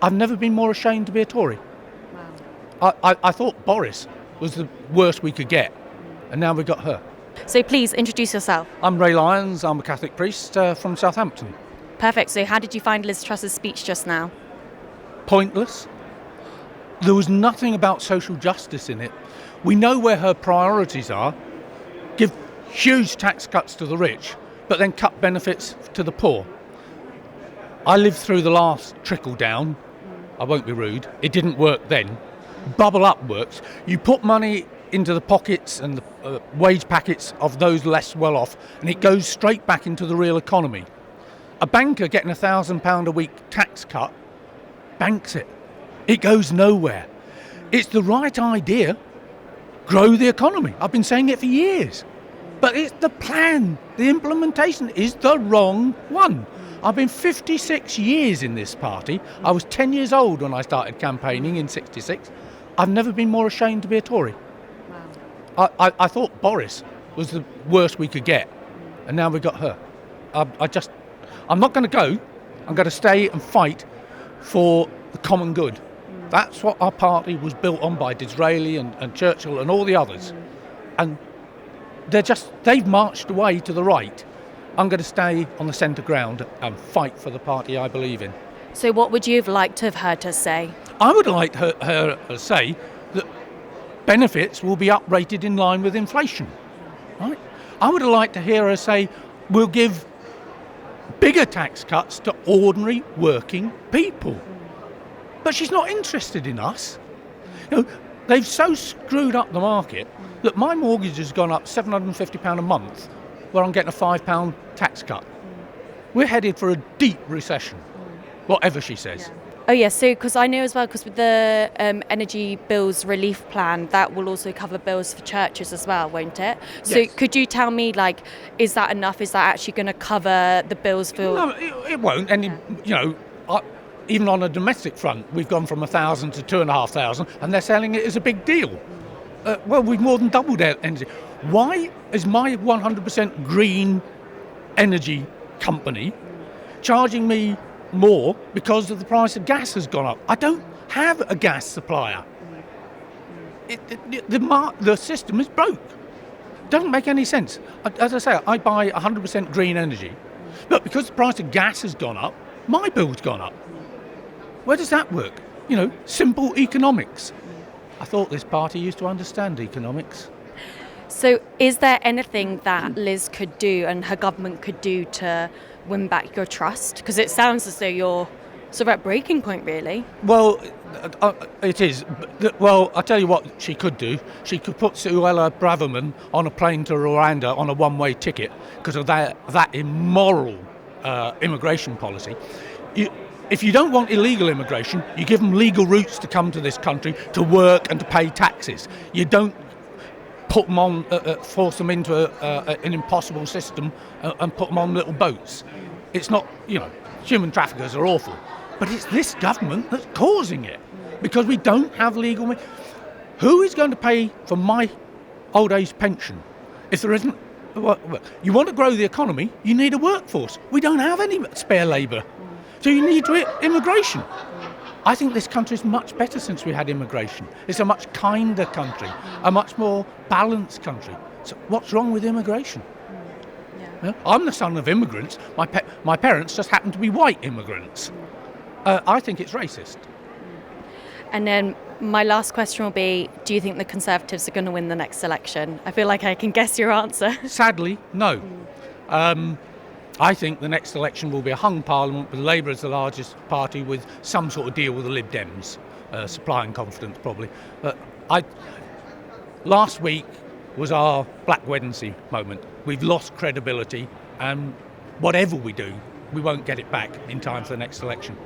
I've never been more ashamed to be a Tory. Wow. I thought Boris was the worst we could get, and now we've got her. So please introduce yourself. I'm Ray Lyons, I'm a Catholic priest from Southampton. Perfect. So how did you find Liz Truss's speech just now? Pointless. There was nothing about social justice in it. We know where her priorities are. Give huge tax cuts to the rich, but then cut benefits to the poor. I lived through the last trickle down. I won't be rude. It didn't work then. Bubble up works. You put money into the pockets and the wage packets of those less well off, and it goes straight back into the real economy. A banker getting £1,000 a week tax cut banks it. It goes nowhere. It's the right idea. Grow the economy. I've been saying it for years. But it's the plan. The implementation is the wrong one. I've been 56 years in this party. I was 10 years old when I started campaigning in 66. I've never been more ashamed to be a Tory. Wow. I thought Boris was the worst we could get, and now we've got her. I'm not going to go. I'm going to stay and fight for the common good. That's what our party was built on by Disraeli and Churchill and all the others. And they've marched away to the right. I'm going to stay on the centre ground and fight for the party I believe in. So what would you have liked to have heard her say? I would like her to say that benefits will be uprated in line with inflation. Right? I would have liked to hear her say we'll give bigger tax cuts to ordinary working people. But she's not interested in us. You know, they've so screwed up the market that my mortgage has gone up £750 a month, where I'm getting a £5 tax cut. We're headed for a deep recession, whatever she says. Yeah. Oh yeah, so because I know as well, because with the energy bills relief plan, that will also cover bills for churches as well, won't it? So Yes. could you tell me, like, is that enough? Is that actually going to cover the bills for... No, it won't. And, even on a domestic front, we've gone from 1,000 to 2,500, and they're selling it as a big deal. We've more than doubled our energy. Why is my 100% green energy company charging me more because of the price of gas has gone up? I don't have a gas supplier. The system is broke. Doesn't make any sense. As I say, I buy 100% green energy, but because the price of gas has gone up, my bill's gone up. Where does that work? Simple economics. I thought this party used to understand economics. So is there anything that Liz could do and her government could do to win back your trust? Because it sounds as though you're sort of at breaking point, really. Well, it is. Well, I'll tell you what she could do. She could put Suella Braverman on a plane to Rwanda on a one-way ticket because of that immoral immigration policy. If you don't want illegal immigration, you give them legal routes to come to this country to work and to pay taxes. You don't put them on, force them into an impossible system and put them on little boats. It's not, human traffickers are awful, but it's this government that's causing it because we don't have legal. Who is going to pay for my old age pension if there isn't? Well, you want to grow the economy, you need a workforce. We don't have any spare labour. So you need immigration. I think this country is much better since we had immigration. It's a much kinder country, a much more balanced country. So what's wrong with immigration? Yeah. I'm the son of immigrants. My parents just happen to be white immigrants. I think it's racist. And then my last question will be, do you think the Conservatives are going to win the next election? I feel like I can guess your answer. Sadly, no. I think the next election will be a hung parliament with Labour as the largest party with some sort of deal with the Lib Dems, supplying confidence probably. But last week was our Black Wednesday moment. We've lost credibility, and whatever we do, we won't get it back in time for the next election.